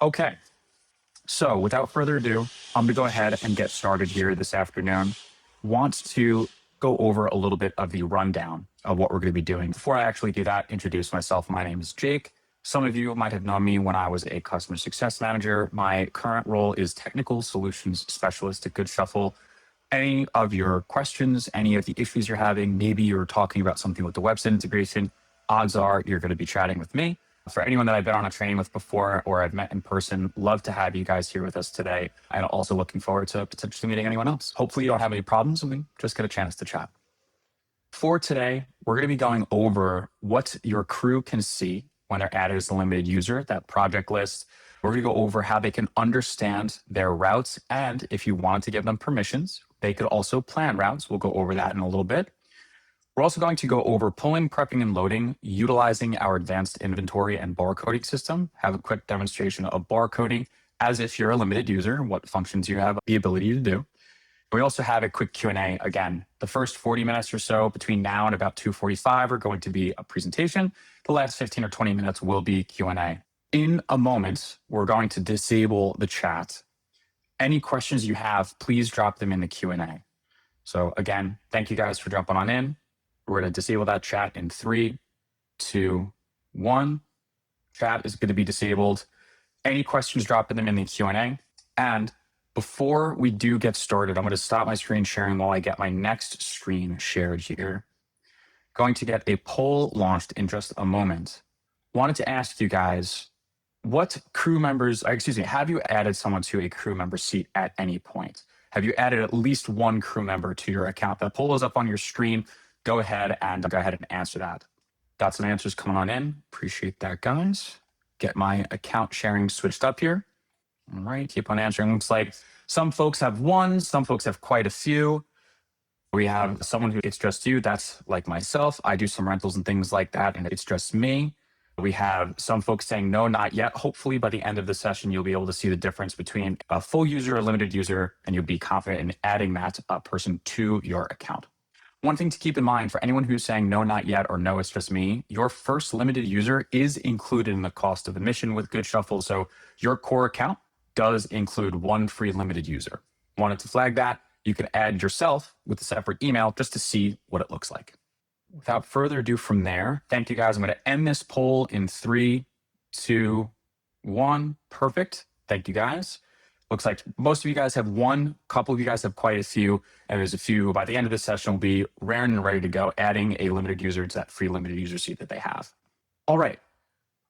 Okay, so without further ado, I'm going to go ahead and get started here this afternoon. Want to go over a little bit of the rundown of what we're going to be doing. Before I actually do that, introduce myself. My name is Jake. Some of you might have known me when I was a customer success manager. My current role is technical solutions specialist at Goodshuffle. Any of your questions, any of the issues you're having, maybe you're talking about something with the website integration, odds are you're going to be chatting with me. For anyone that I've been on a training with before or I've met in person, love to have you guys here with us today. And also looking forward to potentially meeting anyone else. Hopefully you don't have any problems and we just get a chance to chat. For today, we're going to be going over what your crew can see when they're added as a limited user, that project list. We're going to go over how they can understand their routes. And if you want to give them permissions, they could also plan routes. We'll go over that in a little bit. We're also going to go over pulling, prepping, and loading, utilizing our advanced inventory and barcoding system, have a quick demonstration of barcoding as if you're a limited user, what functions you have the ability to do. We also have a quick Q&A. Again, the first 40 minutes or so between now and about 2:45 are going to be a presentation. The last 15 or 20 minutes will be Q&A. In a moment, we're going to disable the chat. Any questions you have, please drop them in the Q&A. So again, thank you guys for jumping on in. We're going to disable that chat in 3, 2, 1. Chat is going to be disabled. Any questions, drop them in the Q&A. And before we do get started, I'm going to stop my screen sharing while I get my next screen shared here. Going to get a poll launched in just a moment. Wanted to ask you guys, what crew members, have you added someone to a crew member seat at any point? Have you added at least one crew member to your account? That poll is up on your screen. Go ahead and answer that. Got some answers coming on in. Appreciate that, guys. Get my account sharing switched up here. All right, keep on answering. Looks like some folks have one, some folks have quite a few. We have someone who it's just you. That's like myself. I do some rentals and things like that, and it's just me. We have some folks saying no, not yet. Hopefully by the end of the session, you'll be able to see the difference between a full user, a limited user, and you'll be confident in adding that person to your account. One thing to keep in mind for anyone who's saying no, not yet, or no, it's just me, your first limited user is included in the cost of admission with Goodshuffle. So your core account does include one free limited user. Wanted to flag that. You can add yourself with a separate email just to see what it looks like. Without further ado from there, thank you guys. I'm going to end this poll in 3, 2, 1. Perfect. Thank you guys. Looks like most of you guys have one, couple of you guys have quite a few, and there's a few by the end of the session will be raring and ready to go, adding a limited user to that free limited user seat that they have. All right.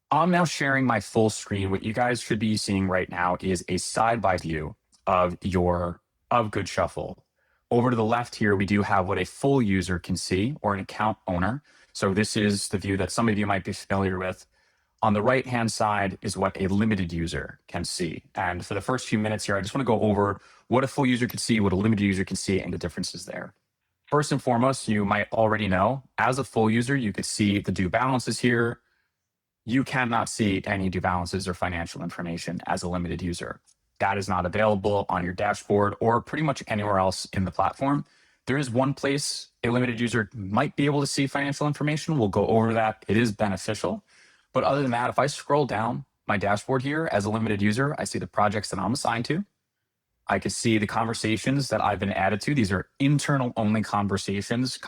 I'm now sharing my full screen. What you guys should be seeing right now is a side-by view of Goodshuffle. Over to the left here, we do have what a full user can see, or an account owner. So this is the view that some of you might be familiar with. On the right-hand side is what a limited user can see. And for the first few minutes here, I just want to go over what a full user can see, what a limited user can see, and the differences there. First and foremost, you might already know, as a full user, you could see the due balances here. You cannot see any due balances or financial information as a limited user. That is not available on your dashboard or pretty much anywhere else in the platform. There is one place a limited user might be able to see financial information. We'll go over that. It is beneficial. But other than that, if I scroll down my dashboard here as a limited user, I see the projects that I'm assigned to. I can see the conversations that I've been added to. These are internal only conversations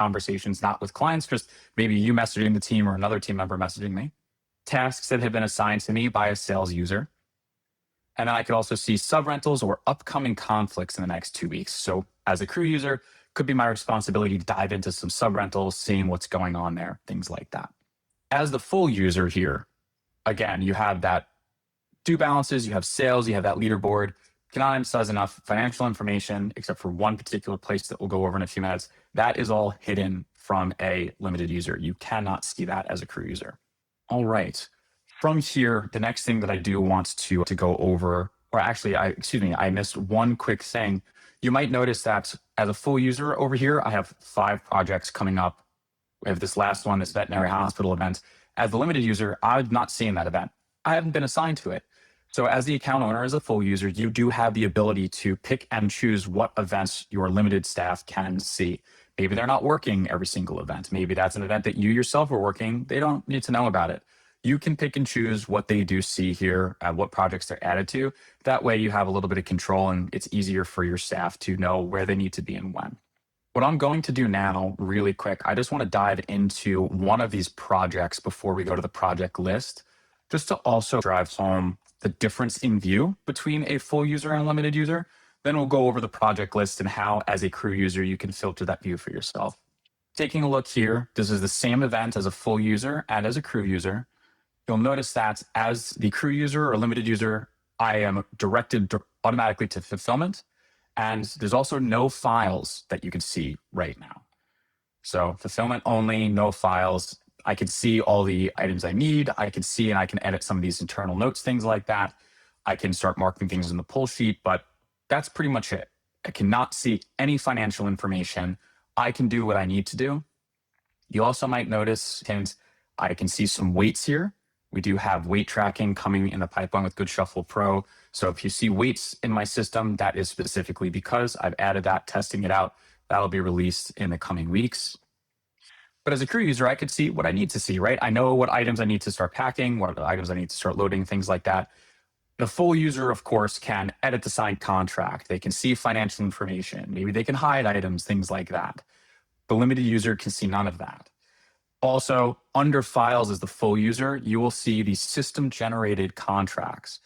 not with clients, just maybe you messaging the team or another team member messaging me. Tasks that have been assigned to me by a sales user. And then I could also see subrentals or upcoming conflicts in the next 2 weeks. So as a crew user, could be my responsibility to dive into some subrentals, seeing what's going on there, things like that. As the full user here, again, you have that due balances, you have sales, you have that leaderboard. Cannot emphasize enough financial information, except for one particular place that we'll go over in a few minutes. That is all hidden from a limited user. You cannot see that as a crew user. All right. From here, the next thing that I do want to go over, or actually, I missed one quick thing. You might notice that as a full user over here, I have 5 projects coming up. We have this last one, this veterinary hospital event. As the limited user, I've not seen that event. I haven't been assigned to it. So as the account owner, as a full user, you do have the ability to pick and choose what events your limited staff can see. Maybe they're not working every single event. Maybe that's an event that you yourself are working. They don't need to know about it. You can pick and choose what they do see here, what projects they're added to. That way you have a little bit of control and it's easier for your staff to know where they need to be and when. What I'm going to do now, really quick, I just want to dive into one of these projects before we go to the project list, just to also drive home the difference in view between a full user and a limited user. Then we'll go over the project list and how, as a crew user, you can filter that view for yourself. Taking a look here, this is the same event as a full user and as a crew user. You'll notice that as the crew user or limited user, I am directed automatically to fulfillment. And there's also no files that you can see right now. So fulfillment only, no files. I can see all the items I need. I can see and I can edit some of these internal notes, things like that. I can start marking things in the pull sheet, but that's pretty much it. I cannot see any financial information. I can do what I need to do. You also might notice, hint, I can see some weights here. We do have weight tracking coming in the pipeline with Goodshuffle Pro. So if you see weights in my system, that is specifically because I've added that, testing it out. That'll be released in the coming weeks. But as a crew user, I could see what I need to see, right? I know what items I need to start packing, what items I need to start loading, things like that. The full user, of course, can edit the signed contract. They can see financial information. Maybe they can hide items, things like that. The limited user can see none of that. Also, under files as the full user, you will see the system-generated contracts,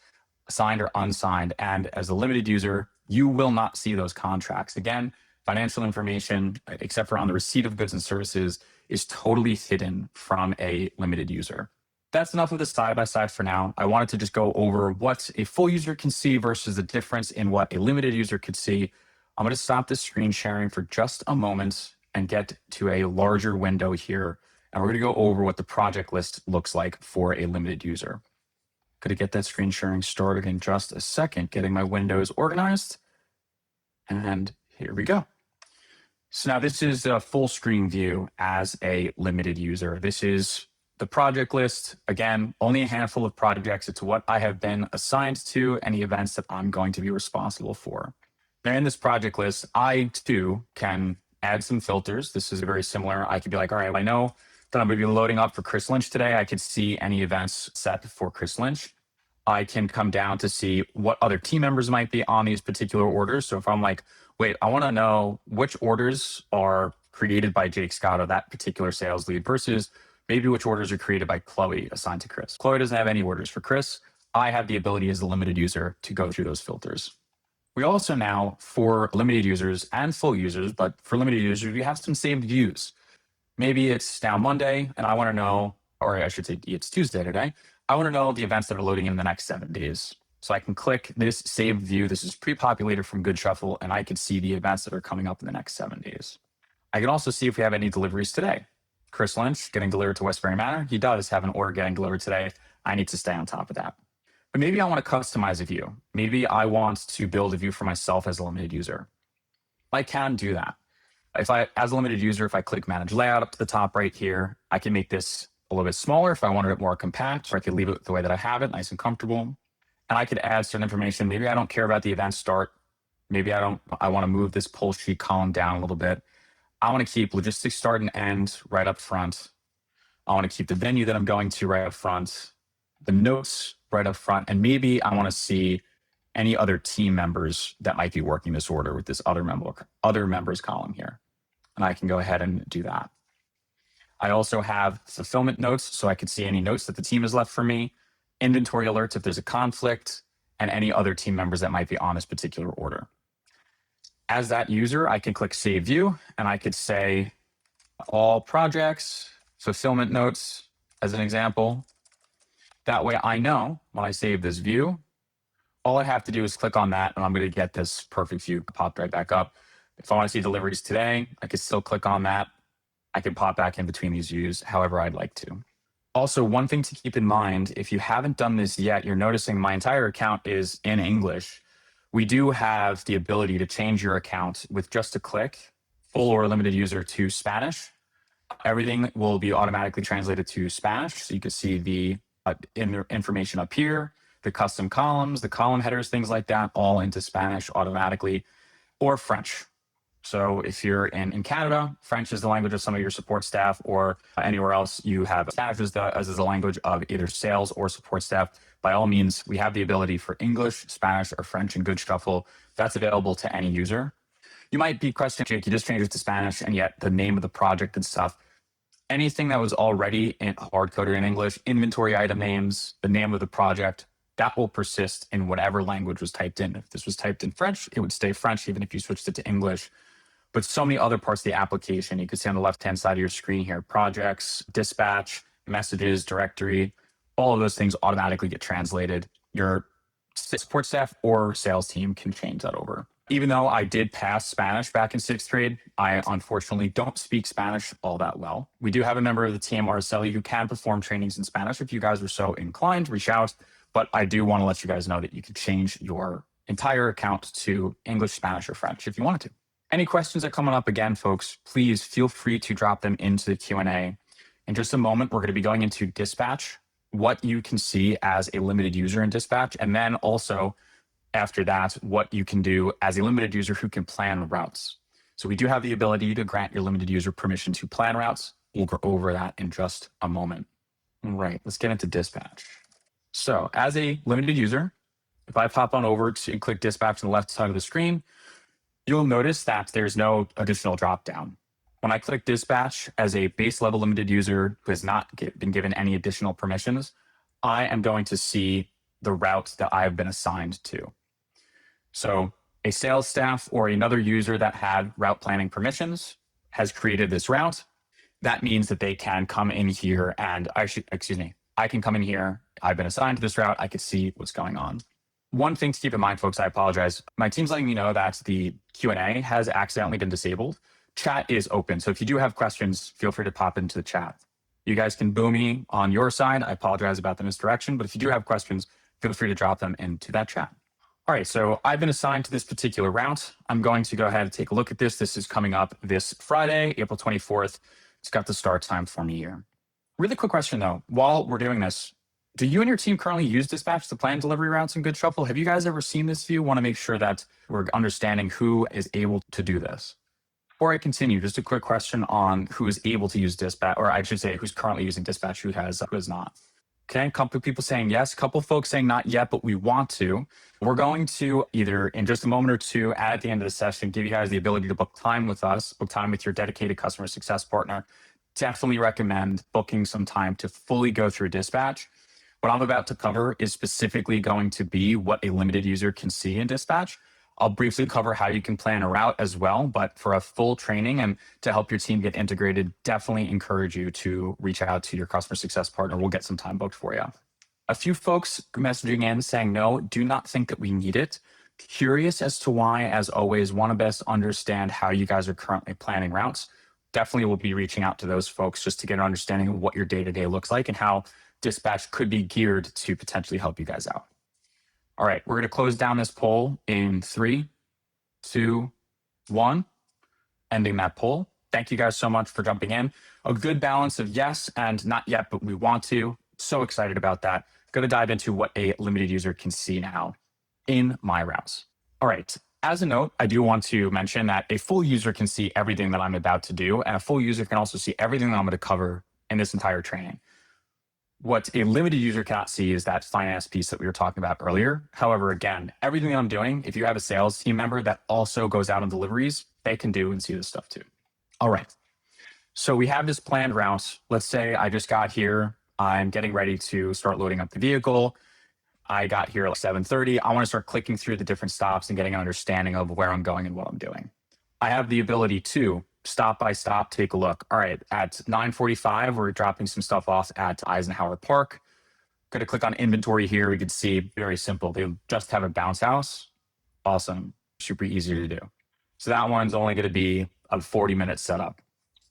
signed or unsigned. And as a limited user, you will not see those contracts. Again, financial information, except for on the receipt of goods and services, is totally hidden from a limited user. That's enough of the side-by-side for now. I wanted to just go over what a full user can see versus the difference in what a limited user could see. I'm going to stop this screen sharing for just a moment and get to a larger window here. And we're going to go over what the project list looks like for a limited user. Going to get that screen sharing started in just a second, getting my windows organized. And here we go. So now this is a full screen view as a limited user. This is the project list. Again, only a handful of projects. It's what I have been assigned to, any events that I'm going to be responsible for. Now in this project list, I too can add some filters. This is very similar. I could be like, all right, I know that I'm going to be loading up for Chris Lynch today. I could see any events set for Chris Lynch. I can come down to see what other team members might be on these particular orders. So if I'm like, wait, I want to know which orders are created by Jake Scott or that particular sales lead versus maybe which orders are created by Chloe assigned to Chris. Chloe doesn't have any orders for Chris. I have the ability as a limited user to go through those filters. We also now, for limited users and full users, but for limited users, we have some saved views. Maybe it's now Monday and I want to know, or I should say it's Tuesday today. I want to know the events that are loading in the next 7 days. So I can click this saved view. This is pre-populated from Goodshuffle, and I can see the events that are coming up in the next 7 days. I can also see if we have any deliveries today. Chris Lynch getting delivered to Westbury Manor. He does have an order getting delivered today. I need to stay on top of that. But maybe I want to customize a view. Maybe I want to build a view for myself as a limited user. I can do that. If I, as a limited user, if I click Manage Layout up to the top right here, I can make this a little bit smaller if I wanted it more compact, or I could leave it the way that I have it, nice and comfortable. And I could add certain information. Maybe I don't care about the event start. Maybe I want to move this pull sheet column down a little bit. I want to keep logistics start and end right up front. I want to keep the venue that I'm going to right up front, the notes right up front, and maybe I want to see any other team members that might be working this order with this other members column here. And I can go ahead and do that. I also have fulfillment notes, so I can see any notes that the team has left for me, inventory alerts if there's a conflict, and any other team members that might be on this particular order. As that user, I can click Save View, and I could say all projects, fulfillment notes, as an example. That way I know when I save this view, all I have to do is click on that, and I'm going to get this perfect view popped right back up. If I want to see deliveries today, I could still click on that. I can pop back in between these views however I'd like to. Also, one thing to keep in mind, if you haven't done this yet, you're noticing my entire account is in English. We do have the ability to change your account with just a click, full or limited user, to Spanish. Everything will be automatically translated to Spanish. So you can see the information up here, the custom columns, the column headers, things like that, all into Spanish automatically, or French. So if you're in Canada, French is the language of some of your support staff, or anywhere else you have Spanish as the language of either sales or support staff. By all means, we have the ability for English, Spanish, or French in Goodshuffle. That's available to any user. You might be questioning, Jake, you just changed it to Spanish, and yet the name of the project and stuff, anything that was already hard coded in English, inventory item names, the name of the project, that will persist in whatever language was typed in. If this was typed in French, it would stay French, even if you switched it to English. But so many other parts of the application, you can see on the left-hand side of your screen here, projects, dispatch, messages, directory, all of those things automatically get translated. Your support staff or sales team can change that over. Even though I did pass Spanish back in 6th grade, I unfortunately don't speak Spanish all that well. We do have a member of the team, Araceli, who can perform trainings in Spanish. If you guys are so inclined, reach out. But I do want to let you guys know that you can change your entire account to English, Spanish, or French if you wanted to. Any questions are coming up again, folks, please feel free to drop them into the Q&A. In just a moment, we're going to be going into Dispatch, what you can see as a limited user in Dispatch, and then also after that, what you can do as a limited user who can plan routes. So we do have the ability to grant your limited user permission to plan routes. We'll go over that in just a moment. All right, let's get into Dispatch. So as a limited user, if I pop on over to and click Dispatch on the left side of the screen, you'll notice that there's no additional dropdown. When I click Dispatch as a base level limited user who has not been given any additional permissions, I am going to see the route that I've been assigned to. So a sales staff or another user that had route planning permissions has created this route. That means that they can come in here and I can come in here. I've been assigned to this route. I can see what's going on. One thing to keep in mind, folks, I apologize. My team's letting me know that the Q&A has accidentally been disabled. Chat is open. So if you do have questions, feel free to pop into the chat. You guys can boo me on your side. I apologize about the misdirection, but if you do have questions, feel free to drop them into that chat. All right, so I've been assigned to this particular route. I'm going to go ahead and take a look at this. This is coming up this Friday, April 24th. It's got the start time for me here. Really quick question though, while we're doing this, do you and your team currently use Dispatch to plan delivery routes in Goodshuffle? Have you guys ever seen this view? Want to make sure that we're understanding who is able to do this. Before I continue, just a quick question on who is able to use Dispatch, or I should say who's currently using Dispatch, who is not. Okay, a couple of people saying yes, a couple of folks saying not yet, but we want to. We're going to either in just a moment or two at the end of the session, give you guys the ability to book time with us, book time with your dedicated customer success partner. Definitely recommend booking some time to fully go through Dispatch. What I'm about to cover is specifically going to be what a limited user can see in Dispatch. I'll briefly cover how you can plan a route as well, but for a full training and to help your team get integrated, definitely encourage you to reach out to your customer success partner. We'll get some time booked for you. A few folks messaging in saying, no, do not think that we need it. Curious as to why, as always, want to best understand how you guys are currently planning routes. Definitely will be reaching out to those folks just to get an understanding of what your day-to-day looks like and how Dispatch could be geared to potentially help you guys out. All right, we're going to close down this poll in 3, 2, 1, ending that poll. Thank you guys so much for jumping in. A good balance of yes and not yet, but we want to. So excited about that. Going to dive into what a limited user can see now in my routes. All right, as a note, I do want to mention that a full user can see everything that I'm about to do, and a full user can also see everything that I'm going to cover in this entire training. What a limited user cannot see is that finance piece that we were talking about earlier. However, again, everything that I'm doing, if you have a sales team member that also goes out on deliveries, they can do and see this stuff too. All right. So we have this planned route. Let's say I just got here. I'm getting ready to start loading up the vehicle. I got here at 7:30. I want to start clicking through the different stops and getting an understanding of where I'm going and what I'm doing. I have the ability to stop by stop, take a look. All right, at 9:45, we're dropping some stuff off at Eisenhower Park. Going to click on inventory here. We can see very simple. They just have a bounce house. Awesome, super easy to do. So that one's only going to be a 40-minute setup.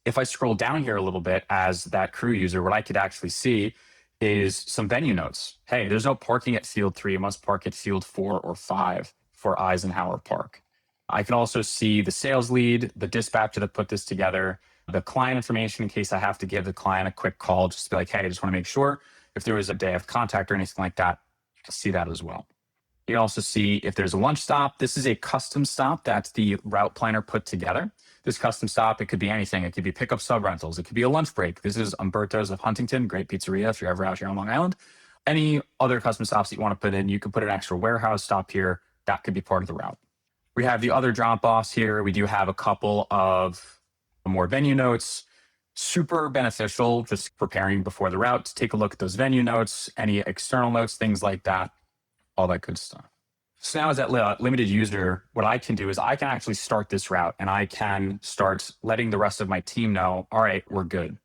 If I scroll down here a little bit as that crew user, what I could actually see is some venue notes. Hey, there's no parking at field 3. You must park at field 4 or 5 for Eisenhower Park. I can also see the sales lead, the dispatcher that put this together, the client information in case I have to give the client a quick call, just to be like, hey, I just want to make sure if there was a day of contact or anything like that, see that as well. You can also see if there's a lunch stop. This is a custom stop that the route planner put together. This custom stop, it could be anything. It could be pickup sub rentals. It could be a lunch break. This is Umberto's of Huntington, great pizzeria if you're ever out here on Long Island. Any other custom stops that you want to put in, you could put an extra warehouse stop here. That could be part of the route. We have the other drop offs here. We do have a couple of more venue notes. Super beneficial just preparing before the route to take a look at those venue notes, any external notes, things like that, all that good stuff. So now as that limited user, what I can do is I can actually start this route and I can start letting the rest of my team know, all right, we're good.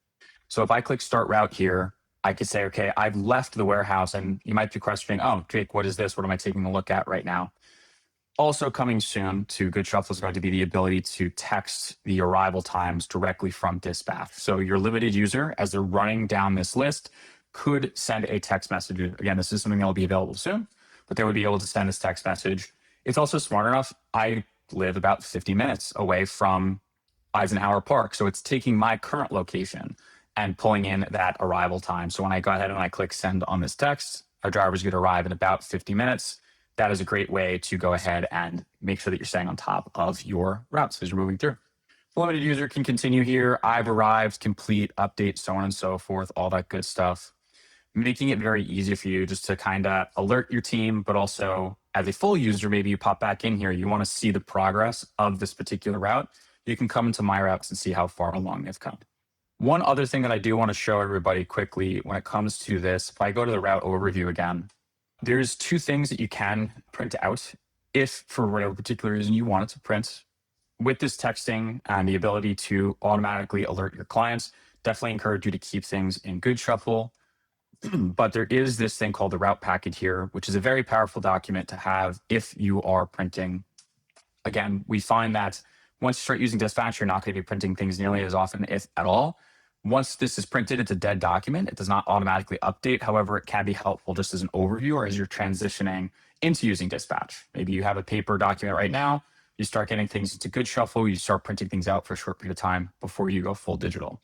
So if I click start route here, I could say, okay, I've left the warehouse, and you might be questioning, oh, Jake, what is this? What am I taking a look at right now? Also coming soon to Goodshuffle is going to be the ability to text the arrival times directly from dispatch. So your limited user, as they're running down this list, could send a text message. Again, this is something that will be available soon, but they would be able to send this text message. It's also smart enough. I live about 50 minutes away from Eisenhower Park. So it's taking my current location and pulling in that arrival time. So when I go ahead and I click send on this text, our driver's going to arrive in about 50 minutes. That is a great way to go ahead and make sure that you're staying on top of your routes as you're moving through. The limited user can continue here. I've arrived, complete, update, so on and so forth, all that good stuff. Making it very easy for you just to kind of alert your team, but also as a full user, maybe you pop back in here, you want to see the progress of this particular route. You can come into my routes and see how far along they've come. One other thing that I do want to show everybody quickly when it comes to this, if I go to the route overview again, there's two things that you can print out if for whatever particular reason you want it to print. With this texting and the ability to automatically alert your clients, definitely encourage you to keep things in Goodshuffle. But there is this thing called the route packet here, which is a very powerful document to have if you are printing. Again, we find that once you start using dispatch, you're not going to be printing things nearly as often, if at all. Once this is printed, it's a dead document. It does not automatically update. However, it can be helpful just as an overview or as you're transitioning into using dispatch. Maybe you have a paper document right now. You start getting things into Goodshuffle. You start printing things out for a short period of time before you go full digital.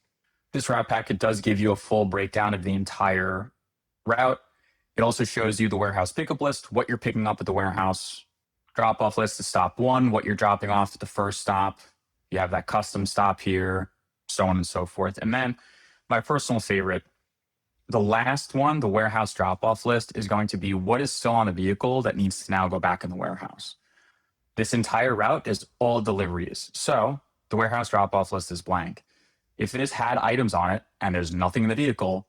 This route packet does give you a full breakdown of the entire route. It also shows you the warehouse pickup list, what you're picking up at the warehouse, drop-off list to stop one, what you're dropping off at the first stop. You have that custom stop here, so on and so forth. And then my personal favorite, the last one, the warehouse drop-off list, is going to be what is still on the vehicle that needs to now go back in the warehouse. This entire route is all deliveries. So the warehouse drop-off list is blank. If it has had items on it and there's nothing in the vehicle,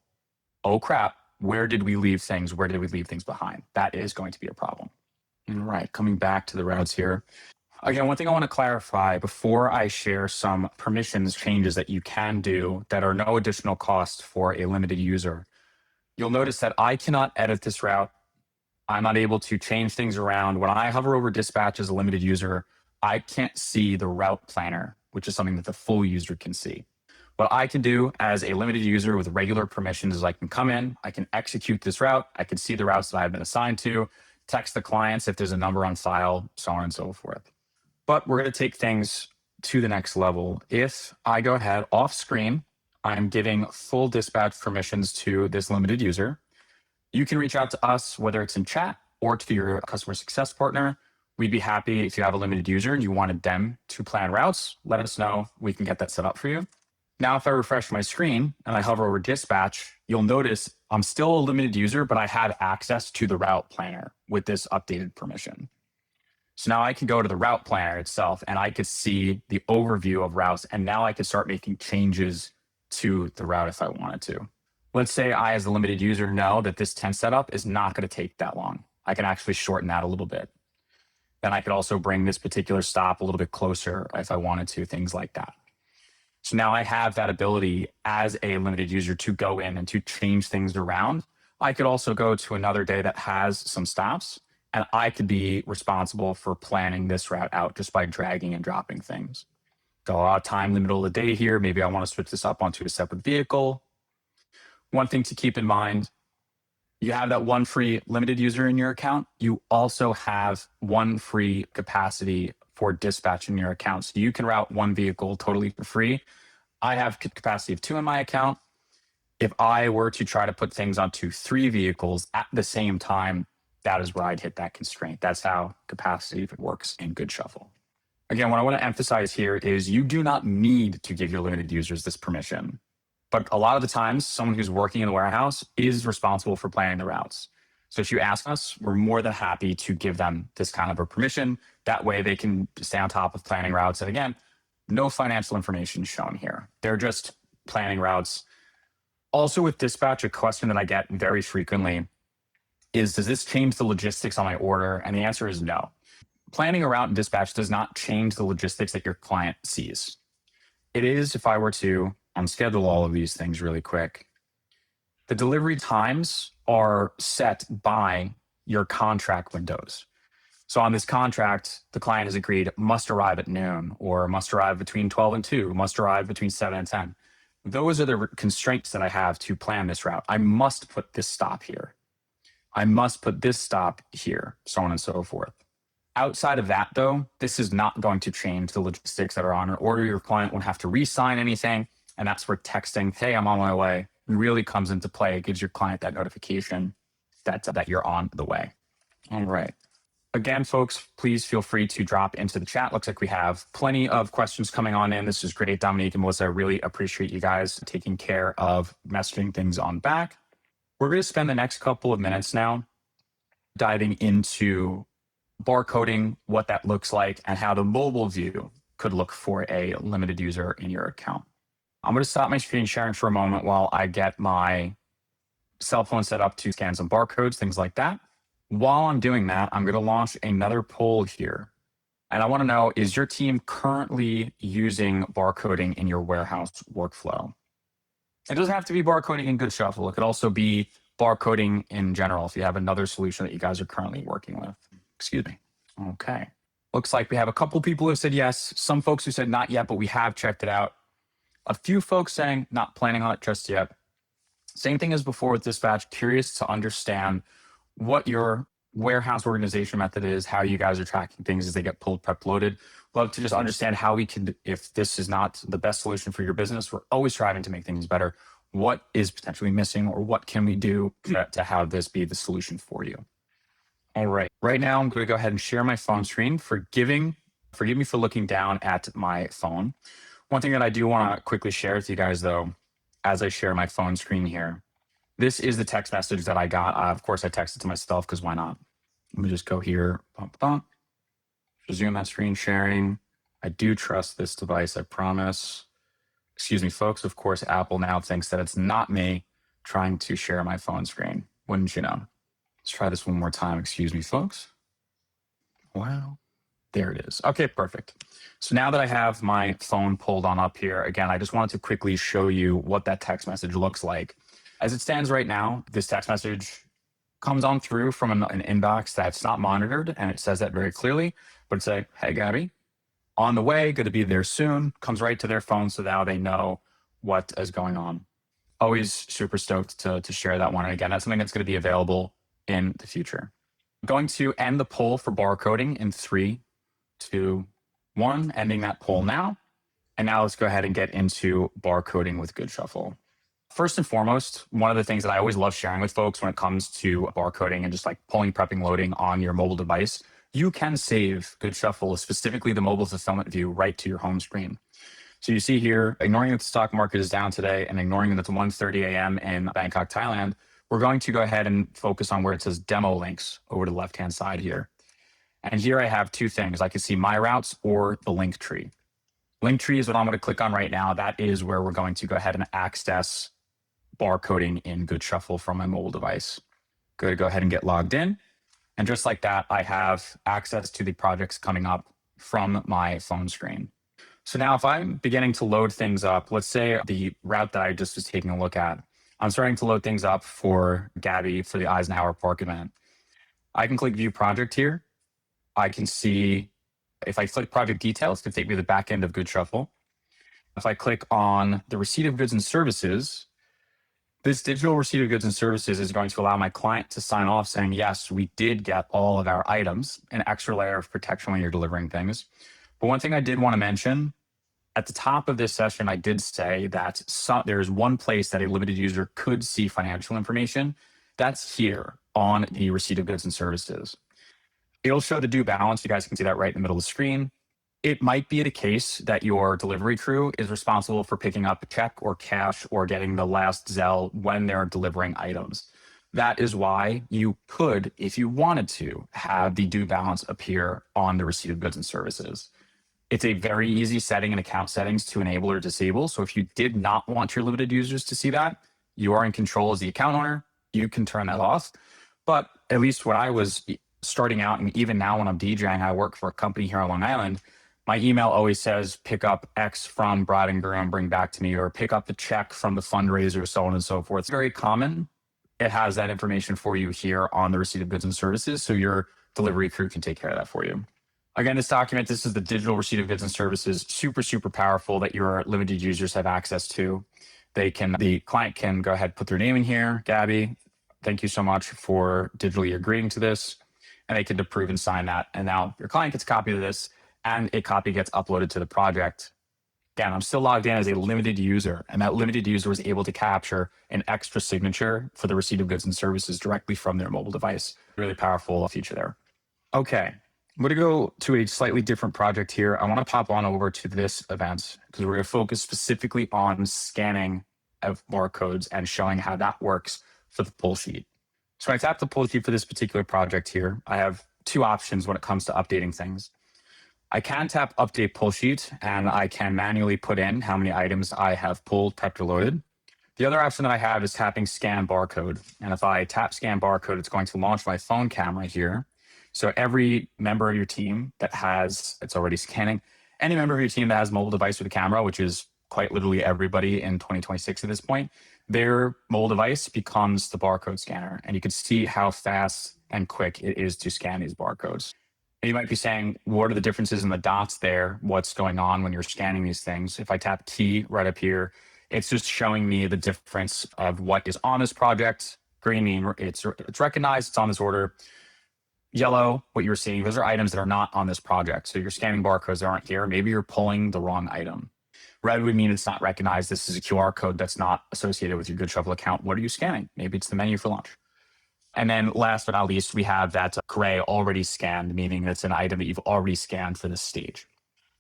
oh crap, where did we leave things? Where did we leave things behind? That is going to be a problem. All right, coming back to the routes here. Again, one thing I want to clarify before I share some permissions changes that you can do that are no additional cost for a limited user. You'll notice that I cannot edit this route. I'm not able to change things around. When I hover over dispatch as a limited user, I can't see the route planner, which is something that the full user can see. What I can do as a limited user with regular permissions is I can come in, I can execute this route, I can see the routes that I've been assigned to, text the clients if there's a number on file, so on and so forth. But we're going to take things to the next level. If I go ahead off screen, I'm giving full dispatch permissions to this limited user. You can reach out to us, whether it's in chat or to your customer success partner. We'd be happy if you have a limited user and you wanted them to plan routes, let us know. We can get that set up for you. Now, if I refresh my screen and I hover over dispatch, you'll notice I'm still a limited user, but I have access to the route planner with this updated permission. So now I can go to the route planner itself and I could see the overview of routes. And now I could start making changes to the route if I wanted to. Let's say I, as a limited user, know that this tent setup is not going to take that long. I can actually shorten that a little bit. Then I could also bring this particular stop a little bit closer if I wanted to, things like that. So now I have that ability as a limited user to go in and to change things around. I could also go to another day that has some stops, and I could be responsible for planning this route out just by dragging and dropping things. Got a lot of time in the middle of the day here. Maybe I want to switch this up onto a separate vehicle. One thing to keep in mind, you have that one free limited user in your account. You also have one free capacity for dispatch in your account. So you can route one vehicle totally for free. I have capacity of 2 in my account. If I were to try to put things onto 3 vehicles at the same time, that is where I'd hit that constraint. That's how capacity works in Goodshuffle. Again, what I want to emphasize here is you do not need to give your limited users this permission. But a lot of the times, someone who's working in the warehouse is responsible for planning the routes. So if you ask us, we're more than happy to give them this kind of a permission. That way they can stay on top of planning routes. And again, no financial information shown here. They're just planning routes. Also with dispatch, a question that I get very frequently is, does this change the logistics on my order? And the answer is no. Planning a route in dispatch does not change the logistics that your client sees. It is, if I were to unschedule all of these things really quick, the delivery times are set by your contract windows. So on this contract, the client has agreed must arrive at noon, or must arrive between 12 and 2, must arrive between 7 and 10. Those are the constraints that I have to plan this route. I must put this stop here. I must put this stop here, so on and so forth. Outside of that, though, this is not going to change the logistics that are on an order. Your client won't have to re-sign anything. And that's where texting, hey, I'm on my way, really comes into play. It gives your client that notification that you're on the way. All right. Again, folks, please feel free to drop into the chat. Looks like we have plenty of questions coming on in. This is great. Dominique and Melissa, I really appreciate you guys taking care of messaging things on back. We're going to spend the next couple of minutes now diving into barcoding, what that looks like, and how the mobile view could look for a limited user in your account. I'm going to stop my screen sharing for a moment while I get my cell phone set up to scan some barcodes, things like that. While I'm doing that, I'm going to launch another poll here. And I want to know, is your team currently using barcoding in your warehouse workflow? It doesn't have to be barcoding in Goodshuffle. It could also be barcoding in general if you have another solution that you guys are currently working with. Excuse me. Okay. Looks like we have a couple people who said yes, some folks who said not yet, but we have checked it out. A few folks saying not planning on it just yet. Same thing as before with dispatch, curious to understand what your warehouse organization method is, how you guys are tracking things as they get pulled, prepped, loaded. Love to just understand how we can, if this is not the best solution for your business, we're always striving to make things better. What is potentially missing, or what can we do to have this be the solution for you? All right. Right now, I'm going to go ahead and share my phone screen. Forgive me for looking down at my phone. One thing that I do want to quickly share with you guys, though, as I share my phone screen here, this is the text message that I got. Of course, I texted to myself because why not? Let me just go here. Resume that screen sharing. I do trust this device, I promise. Excuse me, folks. Of course, Apple now thinks that it's not me trying to share my phone screen. Wouldn't you know? Let's try this one more time. Excuse me, folks. Wow. There it is. Okay, perfect. So now that I have my phone pulled on up here, again, I just wanted to quickly show you what that text message looks like. As it stands right now, this text message comes on through from an inbox that's not monitored, and it says that very clearly. But it's like, hey, Gabby, on the way, going to be there soon, comes right to their phone, so now they know what is going on. Always super stoked to share that one. And again, that's something that's going to be available in the future. I'm going to end the poll for barcoding in 3, 2, 1, ending that poll now. And now let's go ahead and get into barcoding with Goodshuffle. First and foremost, one of the things that I always love sharing with folks when it comes to barcoding and just like pulling, prepping, loading on your mobile device, you can save Goodshuffle, specifically the mobile fulfillment view, right to your home screen. So you see here, ignoring that the stock market is down today and ignoring that it's 1:30 a.m. in Bangkok, Thailand, we're going to go ahead and focus on where it says demo links over to the left-hand side here. And here I have 2 things. I can see my routes or the link tree. Link tree is what I'm going to click on right now. That is where we're going to go ahead and access barcoding in Goodshuffle from my mobile device. Go ahead and get logged in. And just like that, I have access to the projects coming up from my phone screen. So now if I'm beginning to load things up, let's say the route that I just was taking a look at, I'm starting to load things up for Gabby for the Eisenhower Park event. I can click view project here. I can see, if I click project details, it can take me to the back end of Goodshuffle. If I click on the receipt of goods and services, this digital receipt of goods and services is going to allow my client to sign off saying, yes, we did get all of our items, an extra layer of protection when you're delivering things. But one thing I did want to mention, at the top of this session, I did say that there's one place that a limited user could see financial information. That's here on the receipt of goods and services. It'll show the due balance. You guys can see that right in the middle of the screen. It might be the case that your delivery crew is responsible for picking up a check or cash or getting the last Zelle when they're delivering items. That is why you could, if you wanted to, have the due balance appear on the receipt of goods and services. It's a very easy setting in account settings to enable or disable. So if you did not want your limited users to see that, you are in control as the account owner. You can turn that off. But at least when I was starting out, and even now when I'm DJing, I work for a company here on Long Island. My email always says, pick up X from Brad and Groom, bring back to me, or pick up the check from the fundraiser, so on and so forth. It's very common. It has that information for you here on the receipt of goods and services. So your delivery crew can take care of that for you. Again, this document, this is the digital receipt of goods and services, super, super powerful that your limited users have access to. The client can go ahead, put their name in here. Gabby, thank you so much for digitally agreeing to this. And they can approve and sign that. And now your client gets a copy of this and a copy gets uploaded to the project. Again, I'm still logged in as a limited user, and that limited user was able to capture an extra signature for the receipt of goods and services directly from their mobile device. Really powerful feature there. Okay, I'm going to go to a slightly different project here. I want to pop on over to this event because we're going to focus specifically on scanning of barcodes and showing how that works for the pull sheet. So when I tap the pull sheet for this particular project here, I have two options when it comes to updating things. I can tap update pull sheet and I can manually put in how many items I have pulled, prepped, or loaded. The other option that I have is tapping scan barcode. And if I tap scan barcode, it's going to launch my phone camera here. So every member of your team that has, it's already scanning, any member of your team that has mobile device with a camera, which is quite literally everybody in 2026 at this point, their mobile device becomes the barcode scanner. And you can see how fast and quick it is to scan these barcodes. And you might be saying, what are the differences in the dots there? What's going on when you're scanning these things? If I tap T right up here, it's just showing me the difference of what is on this project. Green mean it's recognized, it's on this order. Yellow, what you're seeing, those are items that are not on this project. So you're scanning barcodes that aren't here. Maybe you're pulling the wrong item. Red would mean it's not recognized. This is a QR code that's not associated with your Goodshuffle account. What are you scanning? Maybe it's the menu for lunch. And then last but not least, we have that gray already scanned, meaning it's an item that you've already scanned for this stage.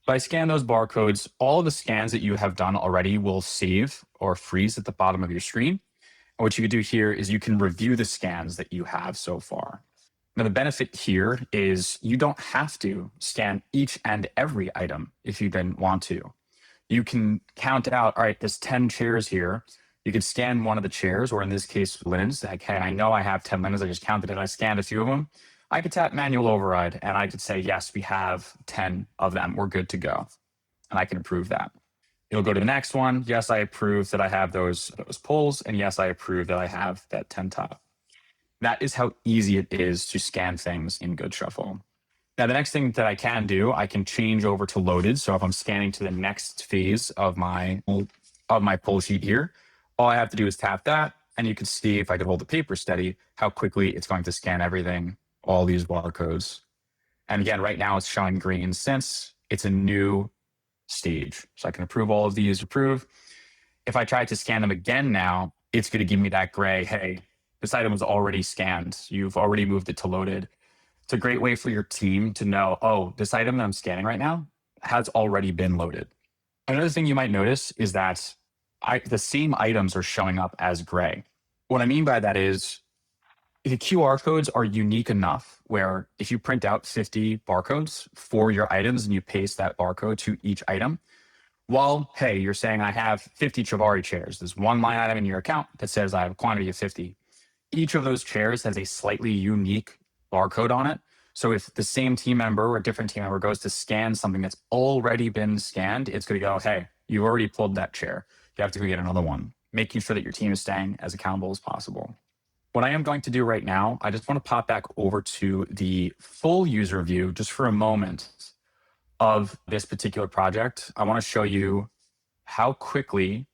If I scan those barcodes, all of the scans that you have done already will save or freeze at the bottom of your screen. And what you can do here is you can review the scans that you have so far. Now, the benefit here is you don't have to scan each and every item if you didn't want to. You can count out, all right, there's 10 chairs here. You could scan one of the chairs, or in this case, linens. Okay, I know I have 10 linens. I just counted it. I scanned a few of them. I could tap manual override, and I could say, yes, we have 10 of them. We're good to go. And I can approve that. It'll go to the next one. Yes, I approve that I have those pulls. And yes, I approve that I have that 10 top. That is how easy it is to scan things in Goodshuffle. Now, the next thing that I can do, I can change over to loaded. So if I'm scanning to the next phase of my pull sheet here, all I have to do is tap that, and you can see if I could hold the paper steady, how quickly it's going to scan everything, all these barcodes. And again, right now it's showing green since it's a new stage. So I can approve all of these, approve. If I try to scan them again now, it's going to give me that gray, hey, this item was already scanned. You've already moved it to loaded. It's a great way for your team to know, oh, this item that I'm scanning right now has already been loaded. Another thing you might notice is that the same items are showing up as gray. What I mean by that is the QR codes are unique enough where if you print out 50 barcodes for your items and you paste that barcode to each item, well, hey, you're saying I have 50 Chivari chairs. There's one line item in your account that says I have a quantity of 50. Each of those chairs has a slightly unique barcode on it. So if the same team member or a different team member goes to scan something that's already been scanned, it's going to go, hey, you already pulled that chair. You have to go get another one, making sure that your team is staying as accountable as possible. What I am going to do right now, I just want to pop back over to the full user view just for a moment of this particular project. I want to show you how quickly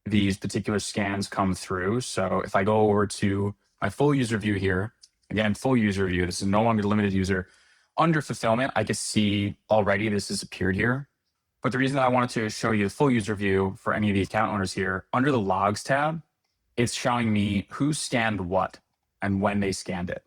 these particular scans come through. So if I go over to my full user view here, again, full user view, this is no longer the limited user. Under fulfillment, I can see already this has appeared here. But the reason that I wanted to show you the full user view for any of the account owners here, under the logs tab, it's showing me who scanned what. and when they scanned it.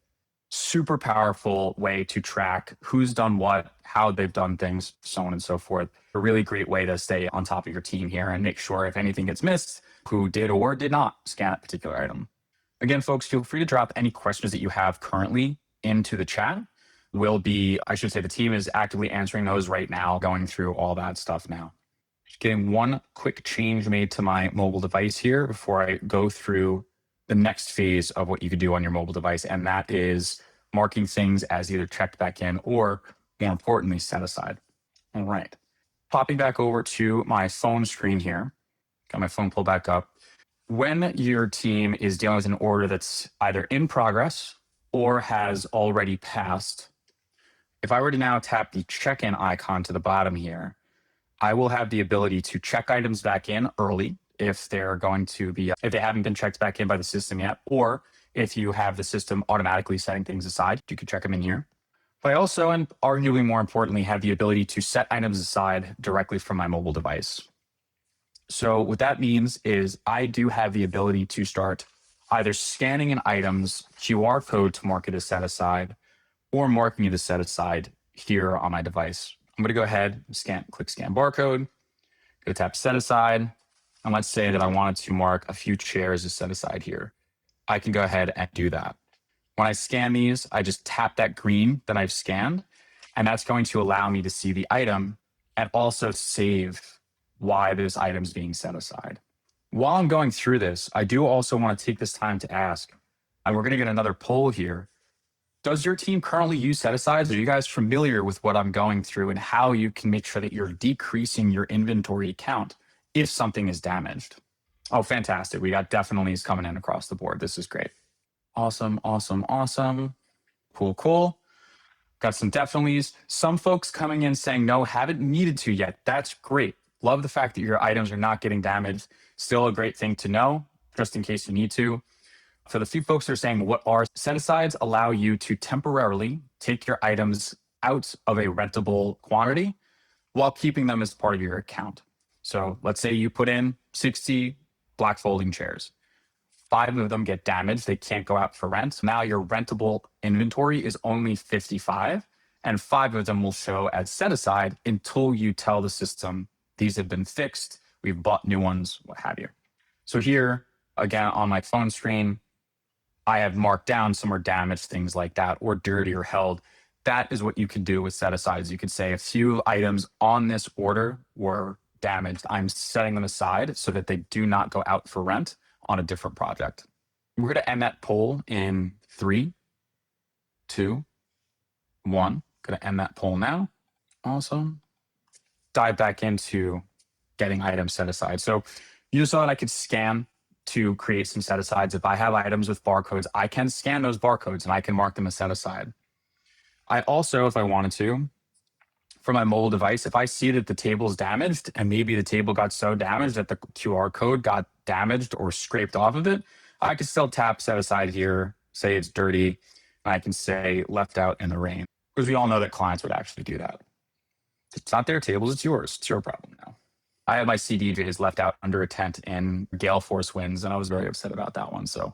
Super powerful way to track who's done what, how they've done things, so on and so forth. A really great way to stay on top of your team here and make sure if anything gets missed, who did or did not scan that particular item. Again, folks, feel free to drop any questions that you have currently into the chat. The team is actively answering those right now, going through all that stuff now. Just getting one quick change made to my mobile device here before I go through the next phase of what you could do on your mobile device, and that is marking things as either checked back in or, more importantly, set aside. All right. Popping back over to my phone screen here. Got my phone pulled back up. When your team is dealing with an order that's either in progress or has already passed, if I were to now tap the check-in icon to the bottom here, I will have the ability to check items back in early if they're going to be, if they haven't been checked back in by the system yet, or if you have the system automatically setting things aside, you can check them in here. But I also, and arguably more importantly, have the ability to set items aside directly from my mobile device. So what that means is I do have the ability to start either scanning an item's QR code to mark it as set aside or marking it as set aside here on my device. I'm going to go ahead and click scan barcode, go tap set aside. And let's say that I wanted to mark a few chairs as set aside here. I can go ahead and do that. When I scan these, I just tap that green that I've scanned, and that's going to allow me to see the item and also save why this item is being set aside. While I'm going through this, I do also want to take this time to ask, and we're going to get another poll here. Does your team currently use set-asides? Are you guys familiar with what I'm going through and how you can make sure that you're decreasing your inventory count if something is damaged? Oh, fantastic. We got definitely's coming in across the board. This is great. Awesome, awesome, awesome. Cool, cool. Got some definitelys. Some folks coming in saying, no, haven't needed to yet. That's great. Love the fact that your items are not getting damaged. Still a great thing to know, just in case you need to. For the few folks that are saying what are set-asides, allow you to temporarily take your items out of a rentable quantity while keeping them as part of your account. So let's say you put in 60 black folding chairs. 5 of them get damaged. They can't go out for rent. Now your rentable inventory is only 55, and 5 of them will show as set aside until you tell the system these have been fixed. We've bought new ones, what have you. So here, again, on my phone screen, I have marked down some are damaged, things like that, or dirty or held. That is what you can do with set-asides. You could say a few items on this order were damaged. I'm setting them aside so that they do not go out for rent on a different project. We're going to end that poll in 3, 2, 1. Going to end that poll now. Awesome. Dive back into getting items set aside. So you just saw that I could scan to create some set asides. If I have items with barcodes, I can scan those barcodes and I can mark them as set aside. I also, if I wanted to, for my mobile device, if I see that the table is damaged and maybe the table got so damaged that the QR code got damaged or scraped off of it, I can still tap set aside here, say it's dirty, and I can say left out in the rain. Because we all know that clients would actually do that. It's not their tables, it's yours. It's your problem now. I had my CDJs left out under a tent in gale force winds, and I was very upset about that one. So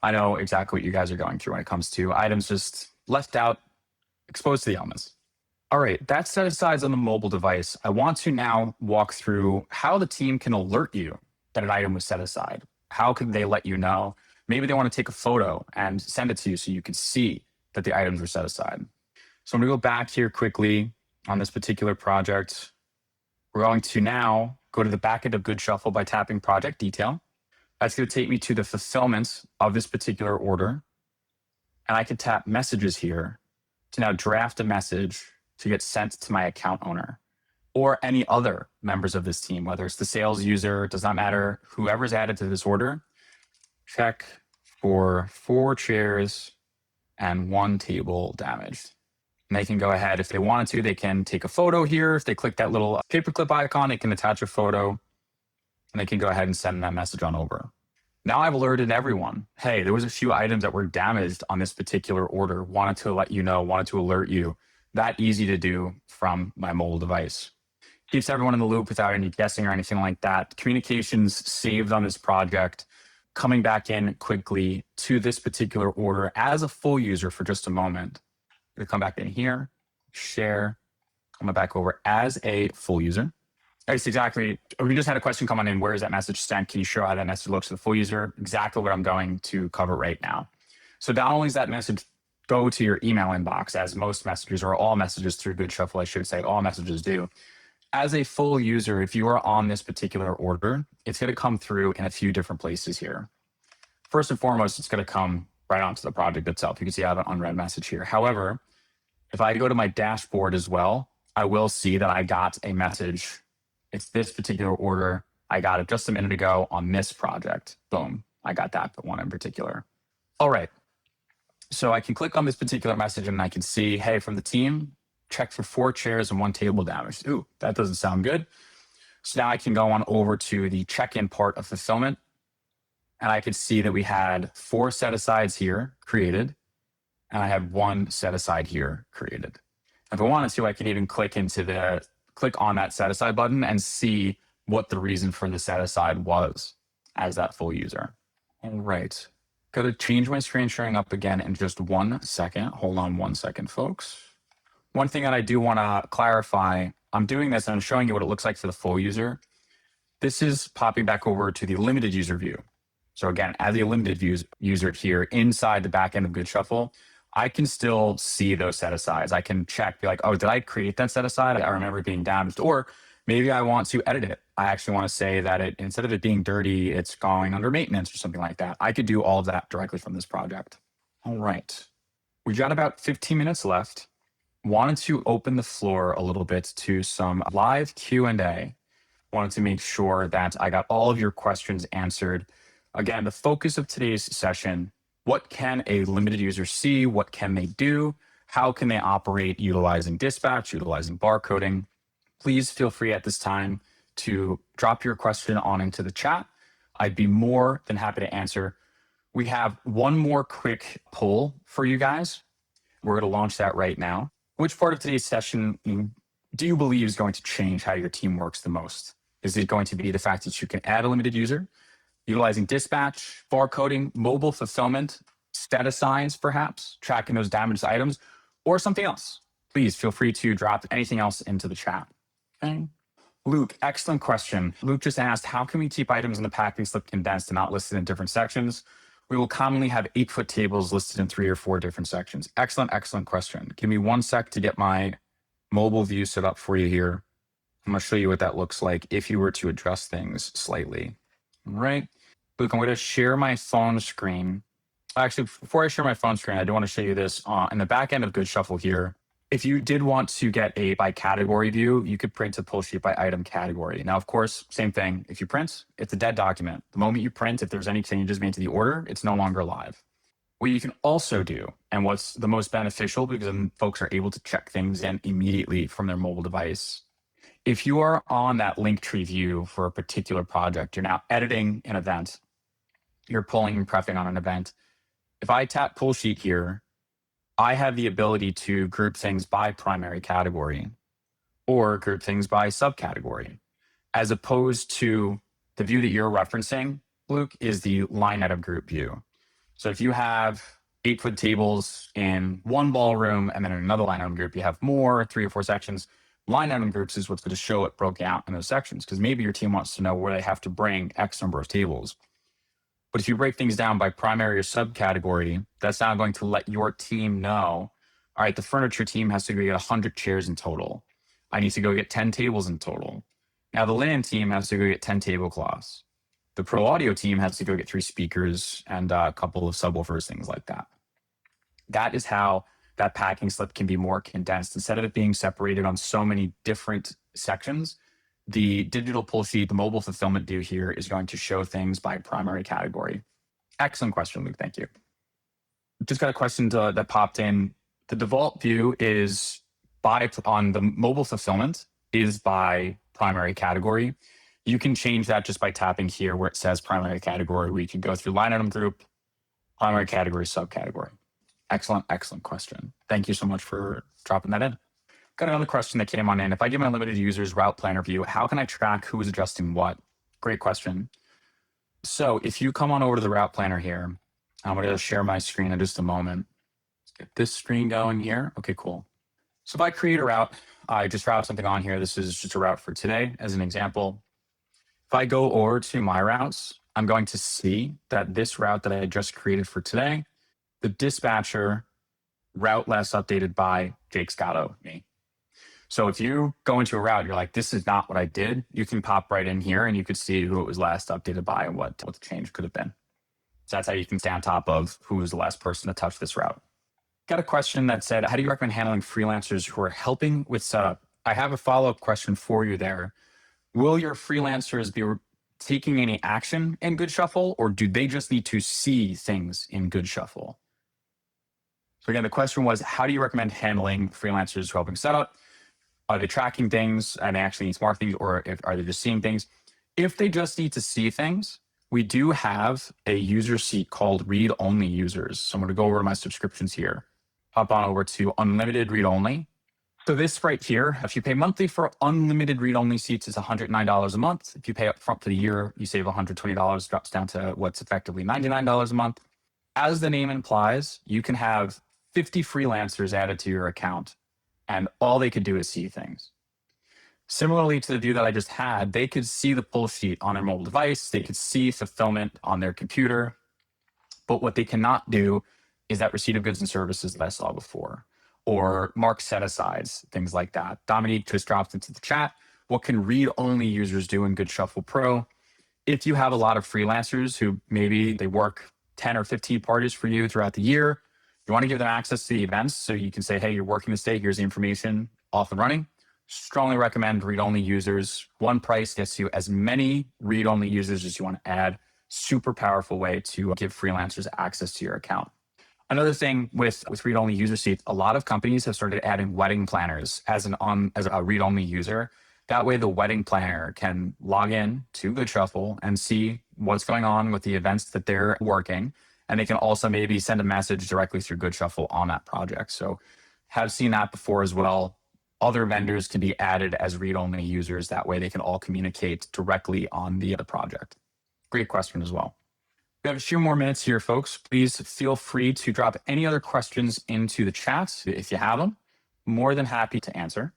I know exactly what you guys are going through when it comes to items just left out, exposed to the elements. All right, that's set asides on the mobile device. I want to now walk through how the team can alert you that an item was set aside. How can they let you know? Maybe they want to take a photo and send it to you so you can see that the items were set aside. So I'm going to go back here quickly on this particular project. We're going to now go to the backend of Goodshuffle by tapping project detail. That's going to take me to the fulfillment of this particular order. And I can tap messages here to now draft a message to get sent to my account owner or any other members of this team, whether it's the sales user, it does not matter, whoever's added to this order. Check for 4 chairs and 1 table damaged. And they can go ahead, if they wanted to, they can take a photo here. If they click that little paperclip icon, they can attach a photo and they can go ahead and send that message on over. Now I've alerted everyone, hey, there was a few items that were damaged on this particular order. Wanted to let you know, wanted to alert you. That easy to do from my mobile device. Keeps everyone in the loop without any guessing or anything like that. Communications saved on this project coming back in quickly to this particular order as a full user for just a moment. I'm gonna come back in here, share, come back over as a full user. That's exactly, we just had a question come on in, where is that message sent? Can you show how that message looks to the full user? Exactly what I'm going to cover right now. So not only does that message go to your email inbox, as most messages, or all messages through Goodshuffle, I should say, all messages do. As a full user, if you are on this particular order, it's going to come through in a few different places here. First and foremost, it's going to come right onto the project itself. You can see I have an unread message here. However, if I go to my dashboard as well, I will see that I got a message. It's this particular order. I got it just a minute ago on this project. Boom, I got that one in particular. All right. So I can click on this particular message and I can see, hey, from the team, check for 4 chairs and 1 table damage. Ooh, that doesn't sound good. So now I can go on over to the check-in part of fulfillment, and I could see that we had 4 set-asides here created, and I had 1 set-aside here created. If I wanted to, I can even click on that set-aside button and see what the reason for the set-aside was as that full user. All right. Got to change my screen sharing up again in just 1 second. Hold on 1 second, folks. One thing that I do want to clarify, I'm doing this and I'm showing you what it looks like for the full user. This is popping back over to the limited user view. So again, as a limited user here inside the back end of Goodshuffle, I can still see those set-asides. I can check, be like, oh, did I create that set-aside? I remember it being damaged. Or maybe I want to edit it. I actually want to say that instead of it being dirty, it's going under maintenance or something like that. I could do all of that directly from this project. All right. We've got about 15 minutes left. Wanted to open the floor a little bit to some live Q&A. Wanted to make sure that I got all of your questions answered. Again, the focus of today's session, what can a limited user see? What can they do? How can they operate utilizing dispatch, utilizing barcoding? Please feel free at this time to drop your question on into the chat. I'd be more than happy to answer. We have one more quick poll for you guys. We're going to launch that right now. Which part of today's session do you believe is going to change how your team works the most? Is it going to be the fact that you can add a limited user, utilizing dispatch, barcoding, mobile fulfillment, set-asides perhaps, tracking those damaged items, or something else? Please feel free to drop anything else into the chat. Okay. Luke, excellent question. Luke just asked, how can we keep items in the packing slip condensed and not listed in different sections? We will commonly have 8-foot tables listed in 3 or 4 different sections. Excellent, excellent question. Give me 1 sec to get my mobile view set up for you here. I'm going to show you what that looks like if you were to adjust things slightly. All right. Luke, I'm going to share my phone screen. Actually, before I share my phone screen, I do want to show you this in the back end of Goodshuffle here. If you did want to get a by category view, you could print a pull sheet by item category. Now, of course, same thing. If you print, it's a dead document. The moment you print, if there's any changes made to the order, it's no longer live. What you can also do, and what's the most beneficial, because then folks are able to check things in immediately from their mobile device. If you are on that Linktree view for a particular project, you're now editing an event, you're pulling and prepping on an event. If I tap pull sheet here, I have the ability to group things by primary category or group things by subcategory, as opposed to the view that you're referencing, Luke, is the line item group view. So if you have 8-foot tables in one ballroom and then in another line item group, you have more, 3 or 4 sections. Line item groups is what's going to show it broken out in those sections, because maybe your team wants to know where they have to bring X number of tables. But if you break things down by primary or subcategory, that's now going to let your team know, all right, the furniture team has to go get 100 chairs in total. I need to go get 10 tables in total. Now the linen team has to go get 10 tablecloths. The pro audio team has to go get 3 speakers and a couple of subwoofers, things like that. That is how that packing slip can be more condensed. Instead of it being separated on so many different sections, the digital pull sheet, the mobile fulfillment view here is going to show things by primary category. Excellent question, Luke. Thank you. Just got a question that popped in. The default view is on the mobile fulfillment is by primary category. You can change that just by tapping here where it says primary category, where you can go through line item group, primary category, subcategory. Excellent, excellent question. Thank you so much for dropping that in. Got another question that came on in. If I give my limited users route planner view, how can I track who is adjusting what? Great question. So if you come on over to the route planner here, I'm going to share my screen in just a moment. Let's get this screen going here. Okay, cool. So if I create a route, I just route something on here. This is just a route for today as an example. If I go over to my routes, I'm going to see that this route that I just created for today, the dispatcher route last updated by Jake Scotto, me. So if you go into a route, you're like, this is not what I did. You can pop right in here and you could see who it was last updated by and what the change could have been. So that's how you can stay on top of who was the last person to touch this route. Got a question that said, how do you recommend handling freelancers who are helping with setup? I have a follow-up question for you there. Will your freelancers be taking any action in Goodshuffle, or do they just need to see things in Goodshuffle? So again, the question was, how do you recommend handling freelancers who are helping setup? Are they tracking things and they actually need smart things, or are they just seeing things? If they just need to see things, we do have a user seat called read-only users. So I'm going to go over to my subscriptions here. Hop on over to unlimited read-only. So this right here, if you pay monthly for unlimited read-only seats, it's $109 a month. If you pay up front for the year, you save $120, drops down to what's effectively $99 a month. As the name implies, you can have 50 freelancers added to your account, and all they could do is see things. Similarly to the view that I just had, they could see the pull sheet on their mobile device. They could see fulfillment on their computer. But what they cannot do is that receipt of goods and services that I saw before, or mark set-asides, things like that. Dominique just dropped into the chat. What can read-only users do in Goodshuffle Pro? If you have a lot of freelancers who maybe they work 10 or 15 parties for you throughout the year, you want to give them access to the events so you can say, hey, you're working this day, here's the information, off and running. Strongly recommend read-only users. One price gets you as many read-only users as you want to add. Super powerful way to give freelancers access to your account. Another thing with read-only user seats, a lot of companies have started adding wedding planners as a read-only user. That way the wedding planner can log in to Goodshuffle and see what's going on with the events that they're working. And they can also maybe send a message directly through Goodshuffle on that project. So have seen that before as well. Other vendors can be added as read-only users. That way they can all communicate directly on the project. Great question as well. We have a few more minutes here, folks. Please feel free to drop any other questions into the chat if you have them. More than happy to answer.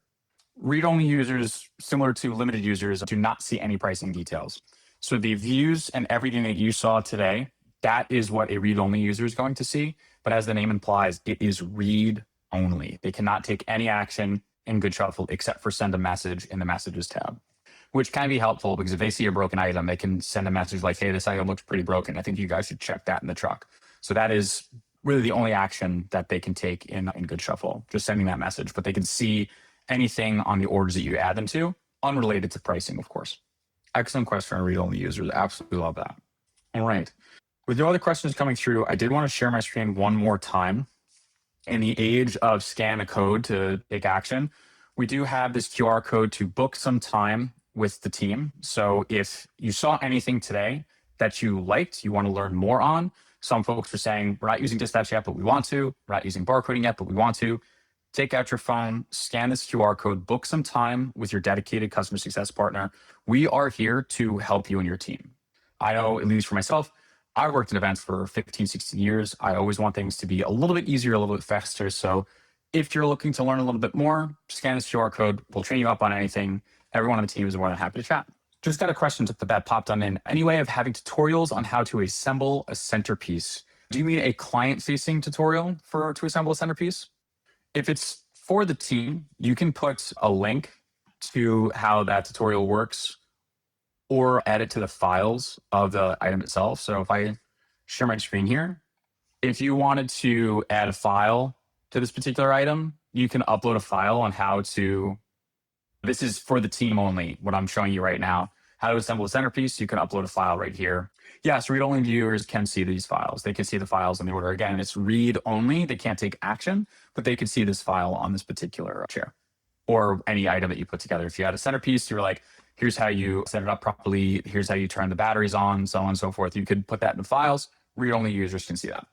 Read-only users, similar to limited users, do not see any pricing details. So the views and everything that you saw today, that is what a read-only user is going to see. But as the name implies, it is read-only. They cannot take any action in Goodshuffle except for send a message in the messages tab, which can be helpful because if they see a broken item, they can send a message like, hey, this item looks pretty broken. I think you guys should check that in the truck. So that is really the only action that they can take in Goodshuffle, just sending that message. But they can see anything on the orders that you add them to, unrelated to pricing, of course. Excellent question on read-only users. Absolutely love that. All right. With no other questions coming through, I did want to share my screen one more time. In the age of scan a code to take action, we do have this QR code to book some time with the team. So if you saw anything today that you liked, you want to learn more on, some folks are saying, we're not using dispatch yet, but we want to. We're not using barcoding yet, but we want to. Take out your phone, scan this QR code, book some time with your dedicated customer success partner. We are here to help you and your team. I know, at least for myself, I worked in events for 15, 16 years. I always want things to be a little bit easier, a little bit faster. So if you're looking to learn a little bit more, scan this QR code. We'll train you up on anything. Everyone on the team is more than happy to chat. Just got a question that popped on in. Any way of having tutorials on how to assemble a centerpiece? Do you mean a client-facing tutorial to assemble a centerpiece? If it's for the team, you can put a link to how that tutorial works or add it to the files of the item itself. So if I share my screen here, if you wanted to add a file to this particular item, you can upload a file on how to, this is for the team only, what I'm showing you right now, how to assemble a centerpiece. You can upload a file right here. Yes, read-only viewers can see these files. They can see the files in the order. Again, it's read-only. They can't take action, but they can see this file on this particular chair or any item that you put together. If you had a centerpiece, you're like, here's how you set it up properly. Here's how you turn the batteries on, so on and so forth. You could put that in the files. Read-only users can see that.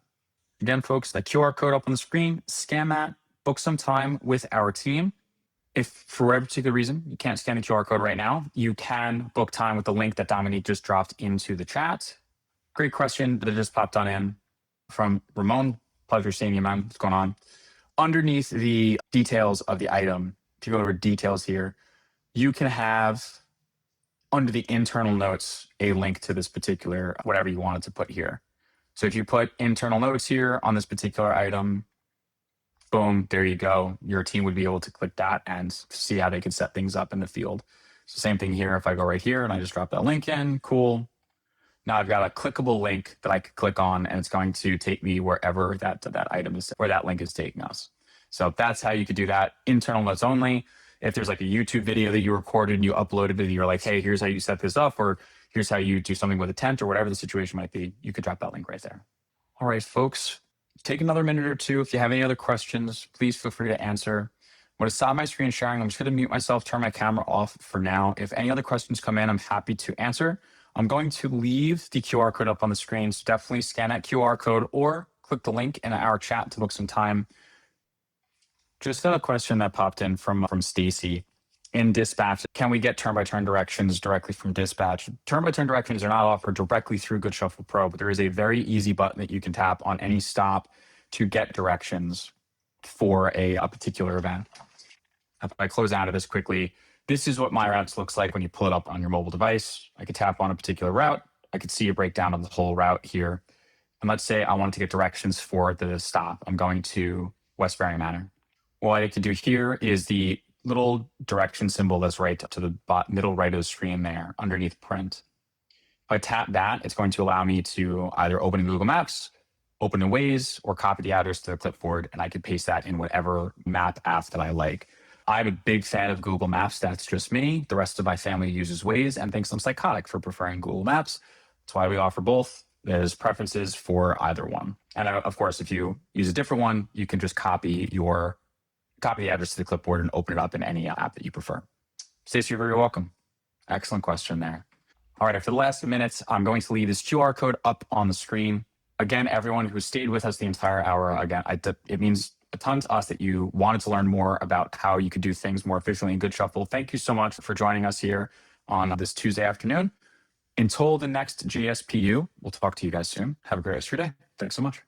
Again, folks, the QR code up on the screen, scan that, book some time with our team. If for whatever particular reason you can't scan the QR code right now, you can book time with the link that Dominique just dropped into the chat. Great question that just popped on in from Ramon. Pleasure seeing you, man. What's going on? Underneath the details of the item, if you go over details here, you can have under the internal notes a link to this particular whatever you wanted to put here. So if you put internal notes here on this particular item, boom, there you go. Your team would be able to click that and see how they could set things up in the field. So same thing here. If I go right here and I just drop that link in, cool. Now I've got a clickable link that I could click on, and it's going to take me wherever that item is, where that link is taking us. So that's how you could do that. Internal notes only. If there's like a YouTube video that you recorded and you uploaded it, and you're like, hey, here's how you set this up, or here's how you do something with a tent, or whatever the situation might be, you could drop that link right there. All right, folks, take another minute or two. If you have any other questions, please feel free to answer. I'm going to stop my screen sharing. I'm just going to mute myself, turn my camera off for now. If any other questions come in, I'm happy to answer. I'm going to leave the QR code up on the screen, so definitely scan that QR code or click the link in our chat to book some time. Just a question that popped in from Stacy. In dispatch, can we get turn-by-turn directions directly from dispatch? Turn-by-turn directions are not offered directly through Goodshuffle Pro, but there is a very easy button that you can tap on any stop to get directions for a particular event. If I close out of this quickly, this is what my routes looks like when you pull it up on your mobile device. I could tap on a particular route. I could see a breakdown of the whole route here. And let's say I wanted to get directions for the stop. I'm going to Westbury Manor. What I like to do here is the little direction symbol that's right to the middle right of the screen there underneath print. If I tap that, it's going to allow me to either open in Google Maps, open in Waze, or copy the address to the clipboard, and I could paste that in whatever map app that I like. I'm a big fan of Google Maps. That's just me. The rest of my family uses Waze and thinks I'm psychotic for preferring Google Maps. That's why we offer both. There's preferences for either one. And of course, if you use a different one, you can just copy the address to the clipboard and open it up in any app that you prefer. Stacey, you're very welcome. Excellent question there. All right, for the last few minutes, I'm going to leave this QR code up on the screen. Again, everyone who stayed with us the entire hour, again, it means a ton to us that you wanted to learn more about how you could do things more efficiently in Goodshuffle. Thank you so much for joining us here on this Tuesday afternoon. Until the next JSPU, we'll talk to you guys soon. Have a great rest of your day. Thanks so much.